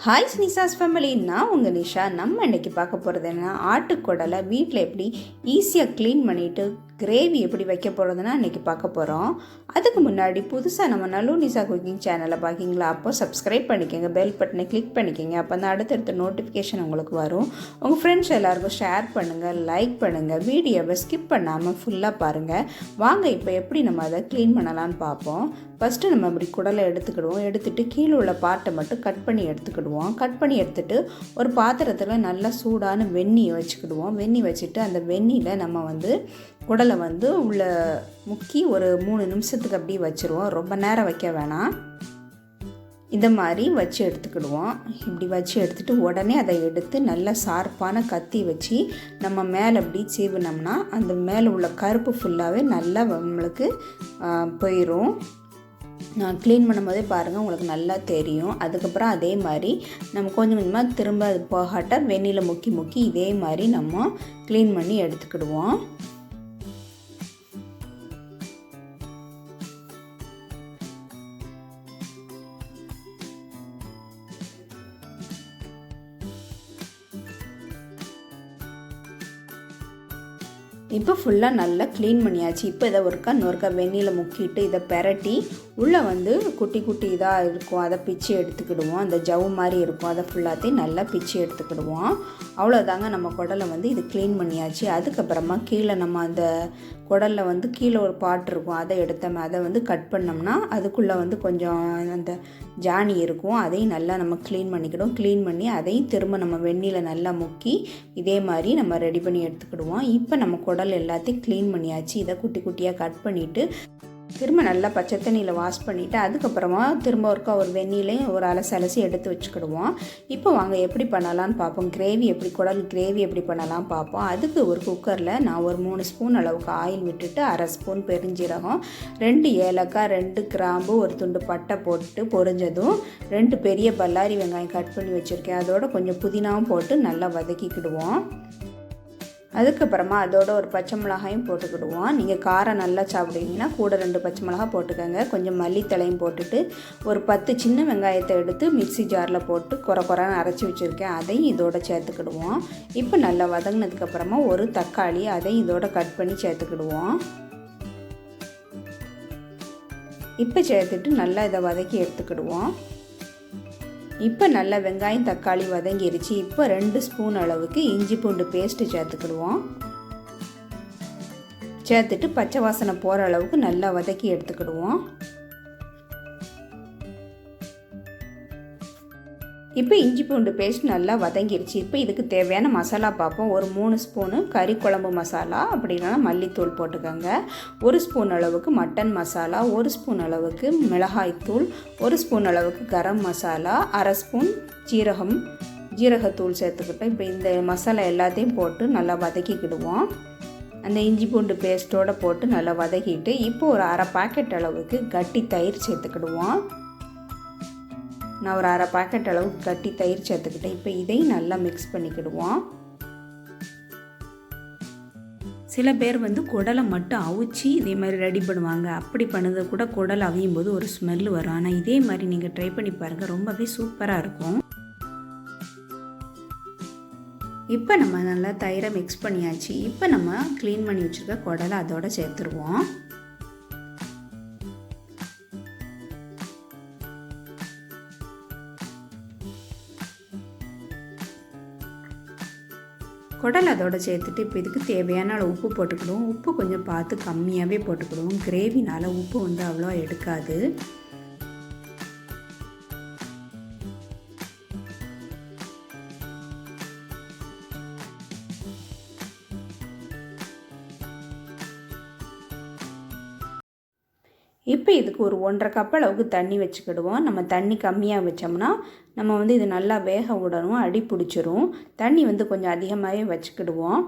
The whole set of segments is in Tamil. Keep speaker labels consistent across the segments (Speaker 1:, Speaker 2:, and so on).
Speaker 1: ஹாய் நிஷாஸ் ஃபேமிலி, நான் உங்கள் நிஷா. நம்ம இன்றைக்கி பார்க்க போகிறது என்ன, ஆட்டுக்குடலை வீட்டில் எப்படி ஈஸியாக க்ளீன் பண்ணிவிட்டு கிரேவி எப்படி வைக்க போகிறதுனா இன்றைக்கி பார்க்க போகிறோம். அதுக்கு முன்னாடி புதுசாக நம்ம நல்லூ நிஷா குக்கிங் சேனலை பார்க்கிங்களா, அப்போ சப்ஸ்கிரைப் பண்ணிக்கோங்க, பெல் பட்டனை கிளிக் பண்ணிக்கோங்க. அப்போ தான் அடுத்தடுத்த நோட்டிஃபிகேஷன் உங்களுக்கு வரும். உங்கள் ஃப்ரெண்ட்ஸ் எல்லாருக்கும் ஷேர் பண்ணுங்கள், லைக் பண்ணுங்கள், வீடியோவை ஸ்கிப் பண்ணாமல் ஃபுல்லாக பாருங்கள். வாங்க இப்போ எப்படி நம்ம அதை க்ளீன் பண்ணலான்னு பார்ப்போம். ஃபஸ்ட்டு நம்ம இப்படி குடலை எடுத்துக்கிடுவோம். எடுத்துகிட்டு கீழே உள்ள பார்ட்டை மட்டும் கட் பண்ணி எடுத்துக்கிடுவோம். கட் பண்ணி எடுத்துகிட்டு ஒரு பாத்திரத்தில் நல்லா சூடான வெந்நியை வச்சுக்கிடுவோம். வெந்நி வச்சுட்டு அந்த வெந்நியில் நம்ம குடலை உள்ள முக்கி ஒரு 3 நிமிஷத்துக்கு அப்படியே வச்சுருவோம். ரொம்ப நேரம் வைக்க வேணாம். இந்த மாதிரி வச்சு எடுத்துக்கிடுவோம். இப்படி வச்சு எடுத்துகிட்டு உடனே அதை எடுத்து நல்லா ஷார்ப்பான கத்தி வச்சு நம்ம மேலே அப்படி சீவினோம்னா அந்த மேலே உள்ள கருப்பு ஃபுல்லாகவே நல்லா நம்மளுக்கு போயிடும். நான் க்ளீன் பண்ணும்போதே பாருங்கள், உங்களுக்கு நல்லா தெரியும். அதுக்கப்புறம் அதே மாதிரி நம்ம கொஞ்சம் கொஞ்சமாக திரும்ப அது போகாட்ட வெந்நியில் முக்கி இதே மாதிரி நம்ம க்ளீன் பண்ணி எடுத்துக்கிடுவோம். இப்போ ஃபுல்லாக நல்லா க்ளீன் பண்ணியாச்சு. இப்போ இதை ஒருக்கா வெந்நியில் முக்கிட்டு இதை பெரட்டி உள்ளே குட்டி குட்டி இதாக இருக்கும், அதை பிச்சு எடுத்துக்கிடுவோம். அந்த ஜவு மாதிரி இருக்கும், அதை ஃபுல்லாத்தையும் நல்லா பிச்சு எடுத்துக்கிடுவோம். அவ்வளோதாங்க, நம்ம குடலை இது க்ளீன் பண்ணியாச்சு. அதுக்கப்புறமா கீழே நம்ம அந்த குடலில் கீழே ஒரு பாட்டு இருக்கும், அதை எடுத்தோம். அதை கட் பண்ணோம்னா அதுக்குள்ளே கொஞ்சம் அந்த ஜானி இருக்கும், அதையும் நல்லா நம்ம க்ளீன் பண்ணிக்கிடுவோம். க்ளீன் பண்ணி அதையும் திரும்ப நம்ம வெந்நியில் நல்லா முக்கி இதே மாதிரி நம்ம ரெடி பண்ணி எடுத்துக்கிடுவோம். இப்போ நம்ம குடல் எல்லாத்தையும் க்ளீன் பண்ணியாச்சு. இதை குட்டி குட்டியாக கட் பண்ணிவிட்டு திரும்ப நல்லா பச்சை தண்ணியில் வாஷ் பண்ணிவிட்டு அதுக்கப்புறமா திரும்ப ஒரு வெந்நிலையும் ஒரு அலசி எடுத்து வச்சுக்கிடுவோம். இப்போ வாங்க எப்படி பண்ணலான்னு பார்ப்போம். குடல் கிரேவி எப்படி பண்ணலாம் பார்ப்போம். அதுக்கு ஒரு குக்கரில் நான் ஒரு 3 ஸ்பூன் அளவுக்கு ஆயில் விட்டுட்டு 1/2 ஸ்பூன் பெருஞ்சீரகம், 2 ஏலக்காய், 2 கிராம்பு, ஒரு துண்டு பட்டை போட்டு பொரிஞ்சதும் 2 பெரிய பல்லாரி வெங்காயம் கட் பண்ணி வச்சுருக்கேன். அதோட கொஞ்சம் புதினாவும் போட்டு நல்லா வதக்கிக்கிடுவோம். அதுக்கப்புறமா அதோட ஒரு பச்சை மிளகாயும் போட்டுக்கிடுவோம். நீங்கள் காரம் நல்லா சாப்பிடுவீங்கன்னா கூட 2 பச்சை மிளகாய் போட்டுக்கோங்க. கொஞ்சம் மல்லித்தலையும் போட்டுட்டு ஒரு 10 சின்ன வெங்காயத்தை எடுத்து மிக்ஸி ஜாரில் போட்டு குறைன்னு அரைச்சி வச்சுருக்கேன். அதையும் இதோட சேர்த்துக்கிடுவோம். இப்போ நல்லா வதங்கினதுக்கப்புறமா ஒரு தக்காளி, அதையும் இதோட கட் பண்ணி சேர்த்துக்கிடுவோம். இப்போ சேர்த்துட்டு நல்லா இதை வதக்கி எடுத்துக்கிடுவோம். இப்போ நல்லா வெங்காயம் தக்காளி வதங்கிருச்சு. இப்போ 2 ஸ்பூன் அளவுக்கு இஞ்சி பூண்டு பேஸ்ட்டு சேர்த்துக்கிடுவோம். சேர்த்துட்டு பச்சை வாசனை போகிற அளவுக்கு நல்லா வதக்கி எடுத்துக்கிடுவோம். இப்போ இஞ்சி பூண்டு பேஸ்ட் நல்லா வதங்கிருச்சு. இப்போ இதுக்கு தேவையான மசாலா பார்ப்போம். ஒரு 3 ஸ்பூனு கறி குழம்பு மசாலா, அப்படி இல்லைனா மல்லித்தூள் போட்டுக்கோங்க. 1 ஸ்பூன் அளவுக்கு மட்டன் மசாலா, 1 ஸ்பூன் அளவுக்கு மிளகாய்த்தூள், 1 ஸ்பூன் அளவுக்கு கரம் மசாலா, 1/2 ஸ்பூன் ஜீரகத்தூள் சேர்த்துக்கிட்டோம். இப்போ இந்த மசாலா எல்லாத்தையும் போட்டு நல்லா வதக்கிக்கிடுவோம். அந்த இஞ்சி பூண்டு பேஸ்ட்டோடு போட்டு நல்லா வதக்கிட்டு இப்போ ஒரு 1/2 பாக்கெட் அளவுக்கு கட்டி தயிர் சேர்த்துக்கிடுவோம். நான் ஒரு 1/2 பாக்கெட் அளவுக்கு கட்டி தயிர் சேர்த்துக்கிட்டேன். இப்போ இதையும் நல்லா மிக்ஸ் பண்ணிக்கிடுவோம். சில பேர் குடலை மட்டும் அவிச்சு இதே மாதிரி ரெடி பண்ணுவாங்க. அப்படி பண்ணது கூட குடல் அவியும் போது ஒரு ஸ்மெல் வரும். ஆனால் இதே மாதிரி நீங்கள் ட்ரை பண்ணி பாருங்கள், ரொம்பவே சூப்பராக இருக்கும். இப்போ நம்ம நல்லா தயிரை மிக்ஸ் பண்ணியாச்சு. இப்போ நம்ம க்ளீன் பண்ணி வச்சுருக்க குடலை அதோட சேர்த்துருவோம். குடல் அதோடு சேர்த்துட்டு இப்போ இதுக்கு தேவையான அளவு உப்பு போட்டுக்கிடுவோம். உப்பு கொஞ்சம் பார்த்து கம்மியாகவே போட்டுக்கிடுவோம். கிரேவினால் உப்பு அவ்வளோ எடுக்காது. இப்போ இதுக்கு ஒரு 1.5 கப் அளவுக்கு தண்ணி வச்சுக்கிடுவோம். நம்ம தண்ணி கம்மியாக வச்சோம்னா நம்ம இது நல்லா வேக விடணும், அடி பிடிச்சிரும். தண்ணி கொஞ்சம் அதிகமாகவே வச்சுக்கிடுவோம்.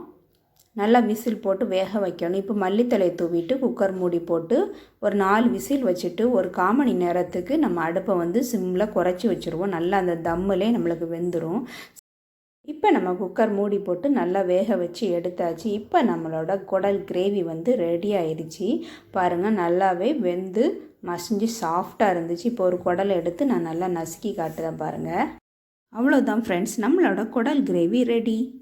Speaker 1: நல்லா விசில் போட்டு வேக வைக்கணும். இப்போ மல்லித்தலை தூவிட்டு குக்கர் மூடி போட்டு ஒரு 4 விசில் வச்சுட்டு ஒரு 1/4 மணி நேரத்துக்கு நம்ம அடுப்பை சிம்மில் குறைச்சி வச்சுருவோம். நல்லா அந்த தம்மிலே நம்மளுக்கு வெந்துடும். இப்போ நம்ம குக்கர் மூடி போட்டு நல்லா வேக வச்சு எடுத்தாச்சு. இப்போ நம்மளோட குடல் கிரேவி ரெடி ஆயிடுச்சு. பாருங்கள், நல்லாவே வெந்து மசிஞ்சு சாஃப்டாக இருந்துச்சு. இப்போ ஒரு குடலை எடுத்து நான் நல்லா நசுக்கி காட்டுறேன் பாருங்கள். அவ்வளோதான் ஃப்ரெண்ட்ஸ், நம்மளோட குடல் கிரேவி ரெடி.